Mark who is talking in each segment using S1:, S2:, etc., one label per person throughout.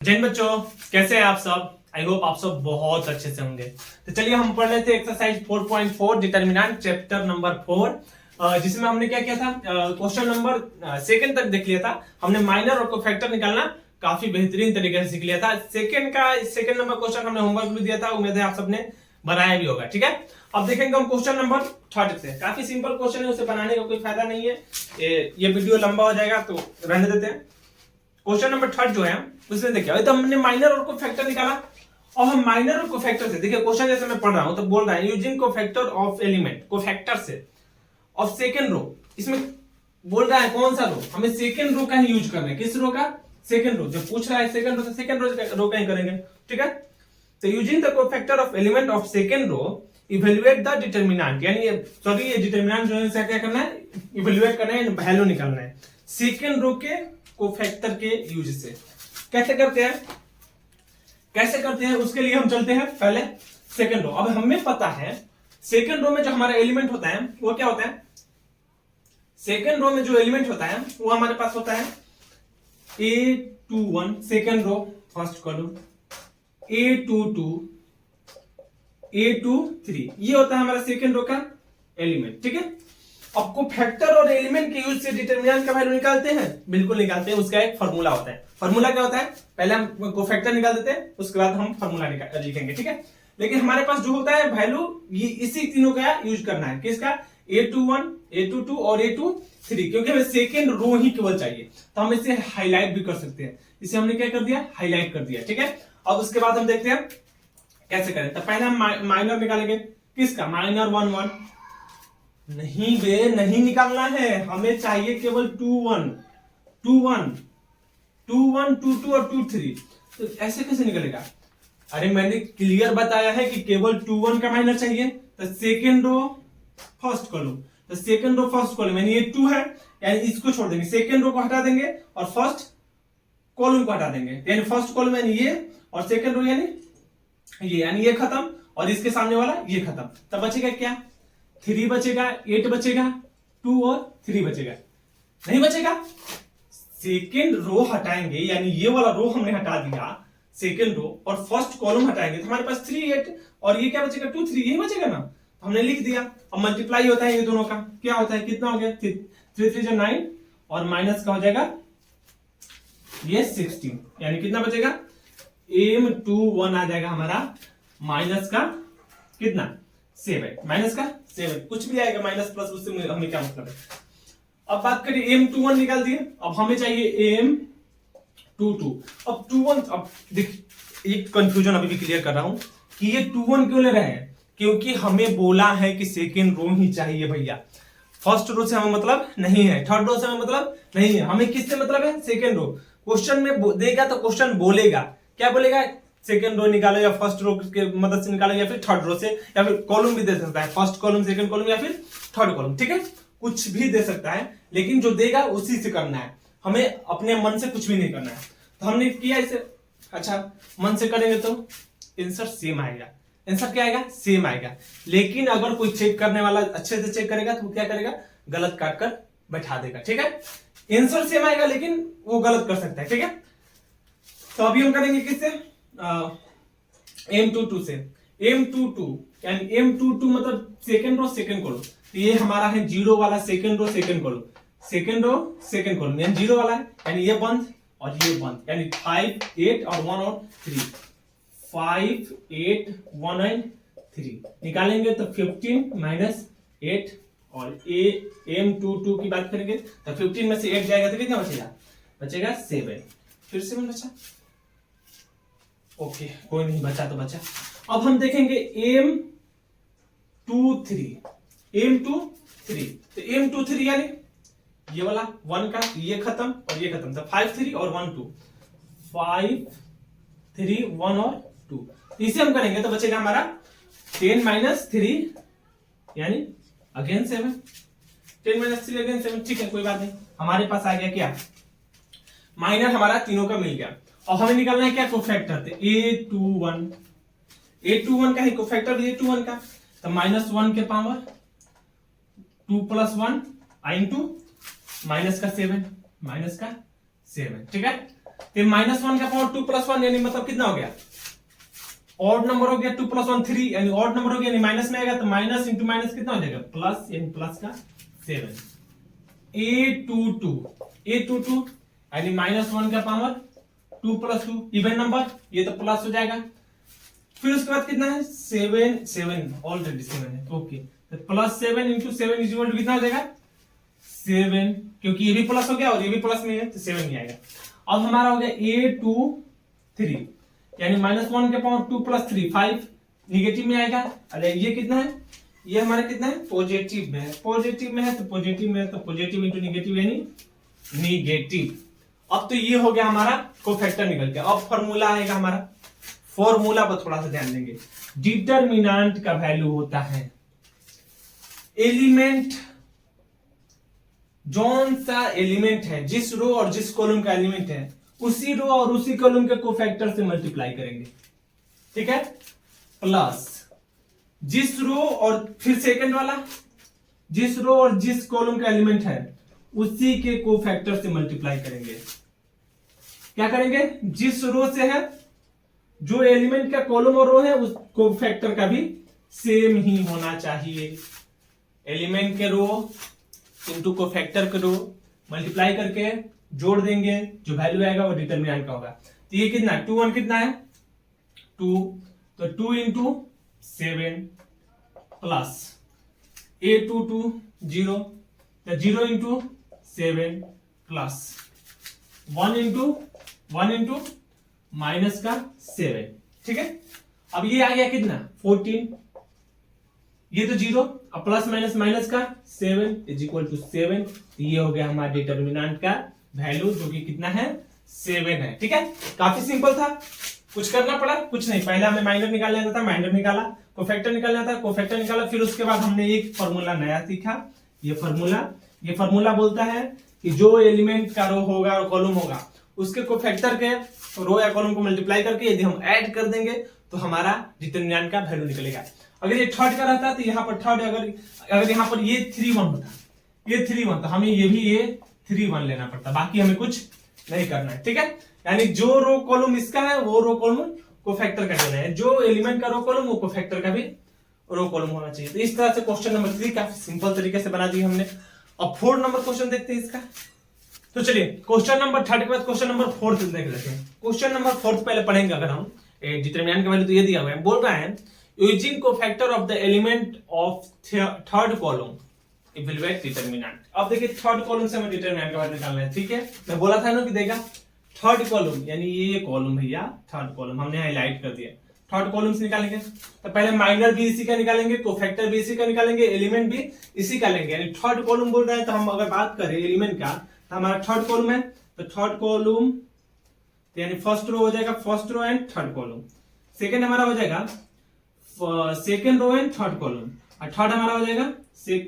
S1: जैन बच्चों, कैसे हैं आप सब? आई होप आप सब बहुत अच्छे से होंगे। तो चलिए हम पढ़ रहे थे एक्सरसाइज 4.4 डिटरमिनेंट चैप्टर नंबर 4, जिसमें हमने क्या किया था, क्वेश्चन नंबर सेकंड तक देख लिया था। हमने माइनर और कोफैक्टर निकालना काफी बेहतरीन तरीके से सीख लिया था। सेकंड नंबर क्वेश्चन हमने होमवर्क भी दिया था, उम्मीद है आप सबने बनाया भी होगा। ठीक है, अब देखेंगे हम क्वेश्चन नंबर थर्ड से। काफी सिंपल क्वेश्चन है, उसे बनाने का कोई फायदा नहीं है, ये वीडियो लंबा हो जाएगा तो रहने देते हैं। क्वेश्चन नंबर थर्ड जो है उसमें देखिए, अभी तो हमने माइनर और कोफैक्टर निकाला, और हम माइनर और कोफैक्टर से देखिए क्वेश्चन जैसे मैं पढ़ रहा हूं तो बोल रहा है using cofactor of element, cofactor से ऑफ सेकंड रो। इसमें बोल रहा है कौन सा रो, हमें सेकंड रो का ही यूज करना है। किस रो का? Second row. जो पूछ रहा है सेकंड रो, तो सेकंड रो का ही करेंगे। ठीक है, तो using the cofactor of element of second row evaluate the determinant, यानी ये डिटरमिनेंट जो है क्या करना है, इवेल्युएट करना है, वैल्यू निकालना है सेकंड रो के कोफैक्टर के यूज से। कैसे करते हैं उसके लिए हम चलते हैं पहले सेकंड रो। अब हमें पता है सेकंड रो में जो हमारा एलिमेंट होता है वो क्या होता है, सेकंड रो में जो एलिमेंट होता है वो हमारे पास होता है A21 second row first column, A22 A23, ये होता है हमारा सेकंड रो का एलिमेंट। ठीक है, अब कोफैक्टर और एलिमेंट के यूज से डिटरमिनेंट का वैल्यू निकालते हैं, बिल्कुल निकालते हैं। उसका एक फार्मूला होता है। फार्मूला क्या होता है, पहले हम कोफैक्टर निकाल देते हैं, उसके बाद हम फार्मूला लिखेंगे। ठीक है, लेकिन हमारे पास जो होता है वैल्यू, ये इसी तीनों का यूज करना है। किसका? A21 A22 और A23, क्योंकि हमें सेकेंड रो ही केवल चाहिए, तो हम इसे हाईलाइट भी कर सकते हैं। इसे हमने क्या कर दिया, हाईलाइट कर दिया। ठीक है, अब उसके बाद हम देखते हैं कैसे करें। तो पहले हम माइनर निकालेंगे। किसका? माइनर 1 1 नहीं बे, नहीं निकालना है, हमें चाहिए केवल 2 1 2 1 2 1 2 2 और 2 3। तो ऐसे कैसे निकलेगा? अरे मैंने क्लियर बताया है कि केवल 2 1 का माइनर चाहिए। तो सेकेंड रो फर्स्ट कॉलम, तो सेकेंड रो फर्स्ट कॉलम यानी ये 2 है, यानी इसको छोड़ देंगे, सेकेंड रो को हटा देंगे और फर्स्ट कॉलम को हटा देंगे, यानी फर्स्ट कॉलम यानी ये, और सेकेंड रो यानी ये खत्म, और इसके सामने वाला ये खत्म। तब बचेगा क्या? 3 बचेगा, 8 बचेगा, 2 और 3 बचेगा, नहीं बचेगा। सेकेंड रो हटाएंगे, यानी ये वाला रो हमने हटा दिया सेकेंड रो, और फर्स्ट कॉलम हटाएंगे तो हमारे पास 3 8 और ये क्या बचेगा? 2 3, यही बचेगा ना। तो हमने लिख दिया। अब मल्टीप्लाई होता है ये दोनों का, क्या होता है, कितना हो गया? 3 3 9, और माइनस का हो जाएगा ये 16, यानी कितना बचेगा? M21 आ जाएगा हमारा, माइनस का कितना? 7, माइनस का 7, कुछ भी आएगा माइनस प्लस, उससे हमें क्या मतलब है। अब बात करिए M21 निकाल दिए, अब हमें चाहिए M22। अब 21, अब देख एक कंफ्यूजन अभी भी क्लियर कर रहा हूं कि ये 21 क्यों ले रहे हैं, क्योंकि हमें बोला है कि सेकेंड रो ही चाहिए भैया। फर्स्ट रो से हमें मतलब नहीं है, थर्ड रो से हमें मतलब नहीं है, हमें किससे मतलब है? Second row. क्वेश्चन में देगा तो क्वेश्चन बोलेगा, क्या बोलेगा? सेकेंड रो निकालो, या फर्स्ट रो के मदद से निकालो, या फिर थर्ड रो से, या फिर कॉलम भी दे सकता है, फर्स्ट कॉलम, सेकंड कॉलम, या फिर थर्ड कॉलम। ठीक है, कुछ भी दे सकता है, लेकिन जो देगा उसी से करना है, हमें अपने मन से कुछ भी नहीं करना है। तो हमने किया इसे। अच्छा, मन से करेंगे तो आंसर सेम आएगा। आंसर क्या आएगा? सेम आएगा। लेकिन अगर कोई चेक करने वाला अच्छे से चेक करेगा तो क्या करेगा? गलत काट कर बैठा देगा। ठीक है, आंसर सेम आएगा लेकिन वो गलत कर सकता है। ठीक है, तो अभी हम करेंगे किससे? M22 से। M22 यानी M22 मतलब सेकेंड रो सेकेंड कॉलम, तो ये हमारा है जीरो वाला second row second column, second row second column, यानी जीरो वाला है, यानी ये बंद और ये बंद, यानी 5 8 और 1 और 3, 5 8 1 एंड 3 निकालेंगे तो 15 माइनस 8, और M22 की बात करेंगे तो 15 में से 8 जाएगा तो कितना बचेगा? बचेगा 7। फिर 7 बचा, ओके कोई नहीं, बचा तो बचा। अब हम देखेंगे M23, M23, तो M23 यानी ये वाला 1 का, ये खत्म और ये खत्म, तो 5 3 और 1 2, 5 3 1 और 2, इसे हम करेंगे तो बचेगा हमारा 10 माइनस 3 यानी अगेन 7, 10 माइनस 3 अगेन 7। ठीक है, कोई बात नहीं, हमारे पास आ गया क्या? माइनर हमारा तीनों का मिल गया। और हमें निकालना है क्या? कोफैक्टर। तो A21 का है कोफैक्टर, A21 का, तो -1 के पावर 2 + 1 इंटू माइनस का 7, ठीक है। तो माइनस वन का पावर 2 प्लस 1 यानी मतलब कितना हो गया, ऑड नंबर हो गया, 2 प्लस 1 3 यानी ऑड नंबर हो गया, यानी माइनस में आएगा तो माइनस इंटू माइनस कितना हो जाएगा प्लस, यानी प्लस का 7। a22 यानी माइनस 1 का पावर 2 प्लस 2 इवन नंबर, ये तो प्लस हो जाएगा। फिर उसके बाद कितना है 7 ऑलरेडी 7 है, ओके, तो plus 7 into 7 is equal to कितना हो जाएगा 7, क्योंकि ये भी प्लस हो गया और ये भी प्लस में है तो 7 ही आएगा। अब हमारा हो गया a23 यानी माइनस 1 के पावर 2 प्लस 3 5 निगेटिव में आएगा। अरे ये कितना है, ये हमारा कितना है पॉजिटिव में है, पॉजिटिव में है तो पॉजिटिव में है तो पॉजिटिव इंटू निगेटिव यानी निगेटिव। अब तो ये हो गया हमारा कोफैक्टर निकल गया। अब फॉर्मूला आएगा हमारा, फॉर्मूला पर थोड़ा सा ध्यान देंगे। डिटरमिनेंट का वैल्यू होता है एलिमेंट, जौन सा एलिमेंट है, जिस रो और जिस कॉलम का एलिमेंट है उसी रो और उसी कॉलम के कोफैक्टर से मल्टीप्लाई करेंगे, ठीक है, प्लस जिस रो और फिर सेकंड वाला, जिस रो और जिस कॉलम का एलिमेंट है उसी के कोफैक्टर से मल्टीप्लाई करेंगे। क्या करेंगे, जिस रो से है, जो एलिमेंट का कॉलम और रो है उस कोफैक्टर का भी सेम ही होना चाहिए। एलिमेंट के रो इनटू कोफैक्टर के रो मल्टीप्लाई करके जोड़ देंगे, जो वैल्यू आएगा वो डिटरमिनेंट का होगा। तो ये कितना है 2 1 कितना है 2, तो 2 इंटू 7 प्लस a22 0, तो 0 इंटू 7 प्लस 1 इंटू माइनस का 7, ठीक है। अब ये आ गया कितना 14, ये तो 0, अब प्लस माइनस माइनस का 7 इज इक्वल टू 7, तो ये हो गया हमारा डिटरमिनेंट का वैल्यू जो कि कितना है 7 है, ठीक है। काफी सिंपल था, कुछ करना पड़ा कुछ नहीं, पहले हमें माइनर निकाल लेना था, माइनर निकाला, कोफैक्टर निकालना था, कोफैक्टर निकाला, फिर उसके बाद हमने एक फॉर्मूला नया सीखा। ये फॉर्मूला बोलता है कि जो एलिमेंट का रो होगा और कॉलम होगा उसके कोफैक्टर के रो या कॉलम को मल्टीप्लाई करके यदि हम ऐड कर देंगे तो हमारा डिटरमिनेंट का वैल्यू निकलेगा। अगर ये थर्ड का रहता तो यहाँ पर थर्ड, अगर यहाँ पर ये 3 1 होता, ये 3 1, तो हमें ये भी ये 3 1 लेना पड़ता, बाकी हमें कुछ नहीं करना है, ठीक है। यानी जो रो कॉलम इसका है वो रो कॉलम कोफैक्टर का लेना है, जो एलिमेंट का रो कॉलम वो कोफैक्टर का भी रो कॉलम होना चाहिए। तो इस तरह से क्वेश्चन नंबर 3 काफी सिंपल तरीके से बना दिया हमने। अब 4 नंबर क्वेश्चन देखते हैं इसका। तो चलिए क्वेश्चन नंबर 3 के बाद क्वेश्चन नंबर 4 देख लेते हैं। क्वेश्चन नंबर 4 पहले पढ़ेंगे अगर हम, डिटरमिनेंट का वैल्यू तो ये दिया हुआ है, बोल रहा है using cofactor of the element of third column evaluate determinant. अब देखिए थर्ड कॉलम से हमें डिटरमिनेंट का वैल्यू निकालना है, ठीक है। मैं बोला था ना कि देगा थर्ड कॉलम, यानी ये कॉलम भैया थर्ड कॉलम हमने हाईलाइट कर दिया, थर्ड कॉलम से निकालेंगे। तो पहले माइनर भी इसी का निकालेंगे, कोफैक्टर भी इसी का निकालेंगे, एलिमेंट भी इसी का लेंगे, यानी थर्ड कॉलम बोल रहे हैं। तो हम अगर बात करें एलिमेंट का तो हमारा थर्ड कॉलम है, तो थर्ड कॉलम यानी फर्स्ट रो हो जाएगा, first row and third column. Second हमारा हो जाएगा second row and third column, और थर्ड हमारा हो जाएगा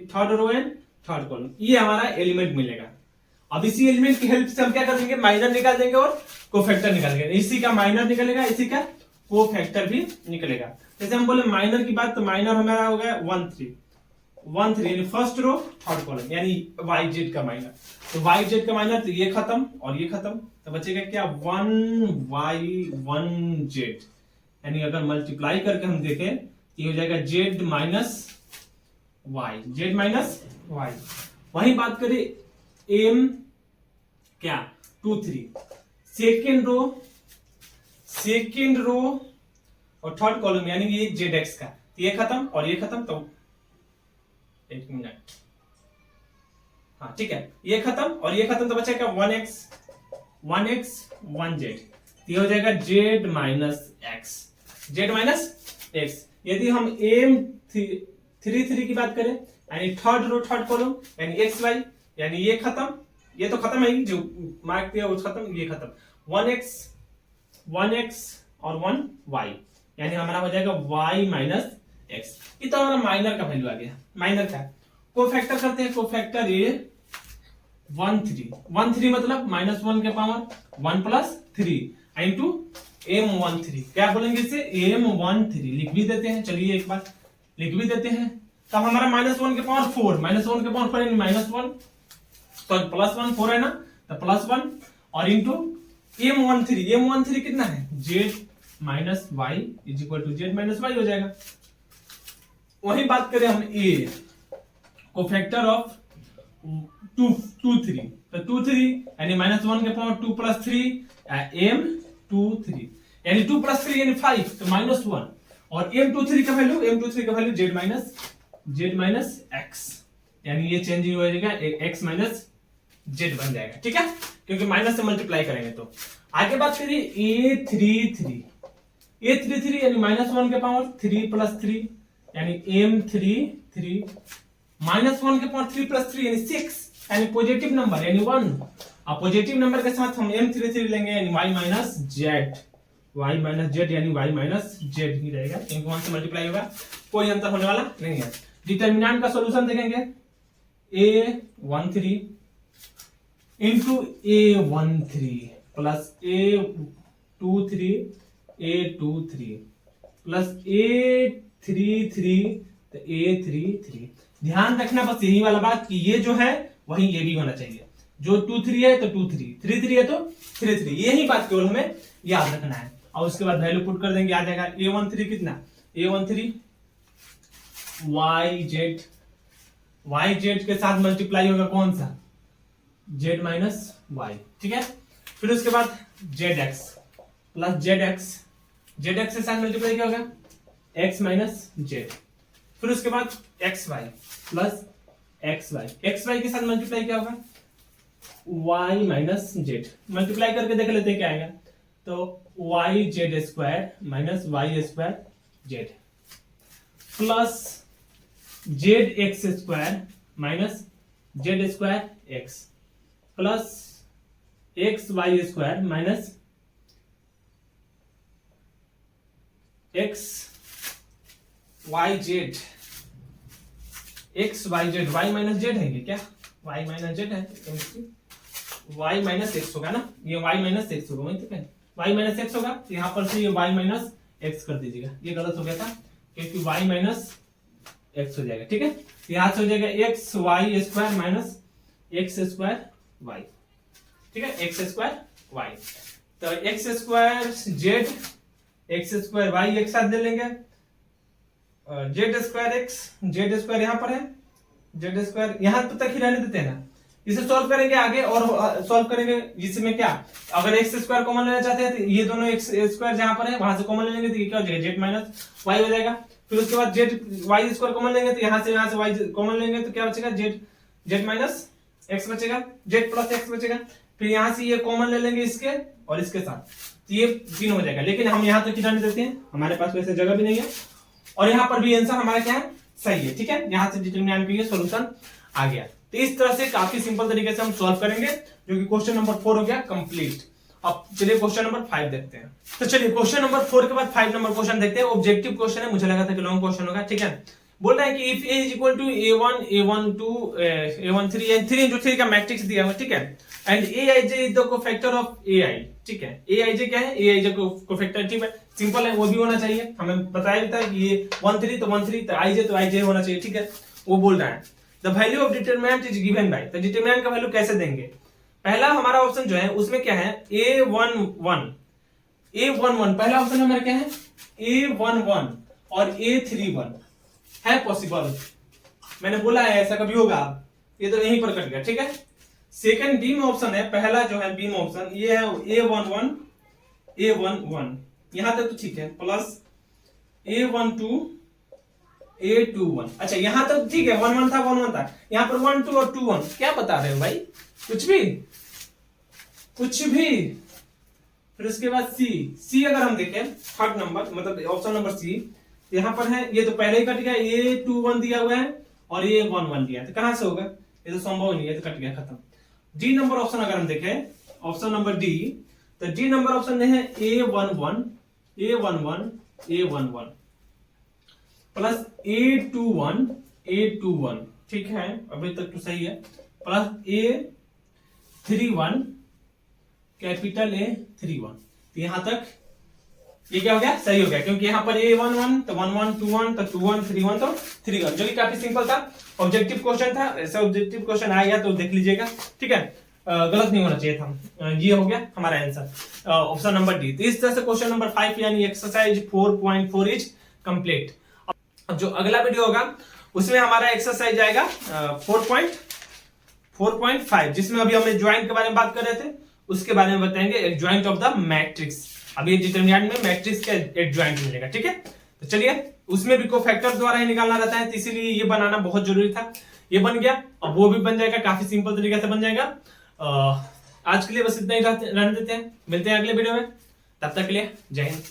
S1: third row and third column. ये हमारा एलिमेंट मिलेगा। अब इसी एलिमेंट की हेल्प से हम क्या कर देंगे, माइनर निकाल देंगे और कोफैक्टर निकाल देंगे। इसी का माइनर निकलेगा, इसी का कोफैक्टर भी निकलेगा। जैसे हम बोले माइनर की बात, तो माइनर हमारा हो गया 1 3 यानी फर्स्ट रो थर्ड कॉलम, यानी वाई जेड का माइनर। तो वाई जेड का माइनर, तो ये खत्म और ये खत्म, तो बचेगा क्या 1y 1 जेड, यानी अगर मल्टीप्लाई करके हम देखें तो ये हो जाएगा जेड माइनस वाई। वही बात करें एम क्या 2 3 सेकेंड रो और थर्ड कॉलम, यानी ये जेड एक्स का, तो ये खत्म और ये खत्म, तो एक मिनट, हाँ ठीक है, ये खत्म और ये खत्म, तो बचा क्या 1x 1 जेड, ये हो जाएगा जेड माइनस एक्स। यदि हम एम 3 3 की बात करें, यानी थर्ड रो थर्ड कॉलम, यानी एक्स वाई, यानी ये खत्म, ये तो खत्म है, जो मार्क किया वो खत्म, ये खत्म, 1x और 1y, यानी हमारा हो जाएगा y माइनस एक्स। ये तो हमारा माइनर का वैल्यू आ गया। माइनर का कोफैक्टर करते हैं, कोफैक्टर ये 1 3 मतलब -1 के पावर 1 प्लस 3 इंटू m13, क्या बोलेंगे इसे m13 लिख भी देते हैं। चलिए एक बार लिख भी देते हैं, तब हमारा -1 के पावर 4 यानी -1 तो +1 4 है ना, तो +1 और इंटू m13 कितना है, z minus Y is equal to Z minus Y हो जाएगा। वही बात करें हम a कोफैक्टर ऑफ 2 3, तो 2 3 यानी -1 के पावर 2 + 3 m23 यानी 2 + 3 यानी 5, तो -1 और m23 का वैल्यू z माइनस x यानी ये चेंज हो जाएगा x माइनस z बन जाएगा, ठीक है, क्योंकि माइनस से मल्टीप्लाई करेंगे। तो आगे बात करिए a33 यानी -1 के पावर 3 + 3 यानी m33 -1 के पावर 3 + 3 यानी 6 यानी पॉजिटिव नंबर यानी 1। अब पॉजिटिव नंबर के साथ हम m33 लेंगे यानी y माइनस z यानी y माइनस z ही रहेगा, क्योंकि 1 से मल्टीप्लाई होगा, कोई अंतर होने वाला नहीं है। डिटरमिनेंट का सॉल्यूशन देखेंगे a13 into a13 plus a23 plus a33 तो a33। ध्यान रखना बस यही वाला बात कि ये जो है वही ये भी होना चाहिए, जो 2 3 है तो 2 3 3 3 है तो 3 3, यही बात केवल हमें याद रखना है। और उसके बाद वैल्यू पुट कर देंगे, आ जाएगा a13 कितना, a13 yz के साथ मल्टीप्लाई होगा कौन सा, z माइनस y, ठीक है। फिर उसके बाद zx प्लस zx के साथ मल्टीप्लाई क्या होगा, x माइनस z। फिर उसके बाद xy प्लस xy के साथ मल्टीप्लाई क्या होगा, y माइनस z। मल्टीप्लाई करके देख लेते हैं क्या आएगा, तो yz² minus y² z plus zx² minus z² x plus xy² minus xyz y minus z है, ये क्या y माइनस z है, y माइनस x होगा ना, ये y माइनस x होगा, वही तो है y माइनस x होगा, तो यहाँ पर से ये y माइनस x कर दीजिएगा, ये गलत हो गया था क्योंकि y माइनस x हो जाएगा, ठीक है। यहाँ से हो जाएगा xy² माइनस x² y, ठीक है, x² y। तो x² z x² y एक साथ ले लेंगे, z² x z² यहाँ पर है, z² यहाँ तक ही रहने देते हैं ना, इसे सॉल्व करेंगे आगे और सॉल्व करेंगे। इसमें क्या, अगर x² कॉमन लेना चाहते हैं तो ये दोनों x² जहां पर है वहां से कॉमन ले लेंगे तो ये क्या हो जाएगा, z माइनस y हो जाएगा। फिर उसके बाद y² कॉमन लेंगे तो यहाँ से y कॉमन लेंगे तो क्या बचेगा, z माइनस x बचेगा, z प्लस x बचेगा। फिर यहाँ से ये कॉमन ले लेंगे इसके और इसके साथ, तो ये 3 हो जाएगा। लेकिन हम यहाँ तक रहने देते हैं, हमारे पास वैसे जगह भी नहीं है, और यहाँ पर भी आंसर हमारा क्या है, सही है, ठीक है। यहाँ से डिटरमिनेंट का ये सॉल्यूशन आ गया। तो इस तरह से काफी सिंपल तरीके से हम सॉल्व करेंगे, जो कि क्वेश्चन नंबर 4 हो गया कंप्लीट। अब चलिए क्वेश्चन नंबर 5 देखते हैं। तो चलिए क्वेश्चन नंबर 4 के बाद 5 नंबर क्वेश्चन देखते हैं। ऑब्जेक्टिव क्वेश्चन है, मुझे लगा था कि लॉन्ग क्वेश्चन होगा, ठीक है। बोल रहा है कि if a is equal to a1 a12 a13 and 3 into 3 का मैट्रिक्स दिया हुआ, ठीक है, and aij is the cofactor of ai, ठीक है। aij क्या है, aij कोफैक्टर, ठीक है, सिंपल है, वो भी होना चाहिए, हमें बताया था कि ये 1 3 तो 1 3 तो ij तो ij होना चाहिए, ठीक है। वो बोल रहा है the value of determinant is given by, तो डिटरमिनेंट का वैल्यू कैसे देंगे। पहला हमारा ऑप्शन जो है उसमें क्या है, a11 पहला ऑप्शन हमारा क्या है, a11 और a31 है पॉसिबल, मैंने बोला है ऐसा कभी होगा, ये तो यहीं पर कट गया, ठीक है। सेकंड बी में ऑप्शन है, पहला जो है बी में ऑप्शन ये है a11 यहां तक तो ठीक है, प्लस a12 a21, अच्छा यहां तक ठीक है, 1 1 था, यहां पर 1 2 और 2 1, क्या बता रहे हो भाई, कुछ भी। फिर उसके बाद सी अगर हम देखें थर्ड नंबर मतलब ऑप्शन नंबर सी, यहाँ पर है, ये तो पहले ही कट गया, ये 2 1 दिया हुआ है और ये 1 1 दिया है, तो कहां से होगा, ये तो संभव नहीं है, तो कट गया, खत्म। डी नंबर ऑप्शन अगर हम देखें, ऑप्शन नंबर डी, तो डी नंबर ऑप्शन में है a11 प्लस a21 ठीक है, अभी तक तो सही है, प्लस a31 कैपिटल A31, तो यहां तक ये क्या हो गया, सही हो गया, क्योंकि यहाँ पर a11 तो 1 1 2 1 तो 2 1 3 1 तो 3 1, जो कि काफी सिंपल था, ऑब्जेक्टिव क्वेश्चन था। ऐसा ऑब्जेक्टिव क्वेश्चन आएगा तो देख लीजिएगा, ठीक है। गलत नहीं होना चाहिए था। ये हो गया हमारा आंसर ऑप्शन नंबर डी। तो इस तरह से क्वेश्चन नंबर 5 यानी एक्सरसाइज 4.4 इज कंप्लीट। अब जो अगला वीडियो होगा उसमें हमारा एक्सरसाइज आएगा 4.5 जिसमें अभी हम ज्वाइंट के बारे में बात कर रहे थे, उसके बारे में बताएंगे ज्वाइंट ऑफ द मैट्रिक्स। अभी डिटरमिनेंट में मैट्रिक्स का एक ज्वाइंट मिलेगा, ठीक है। तो चलिए, उसमें भी कोफैक्टर द्वारा ही निकालना रहता है, तो इसीलिए ये बनाना बहुत जरूरी था। ये बन गया, अब वो भी बन जाएगा, काफी सिंपल तरीके से बन जाएगा। आज के लिए बस इतना ही रहने देते हैं, मिलते हैं अगले वीडियो में, तब तक के लिए जय हिंद।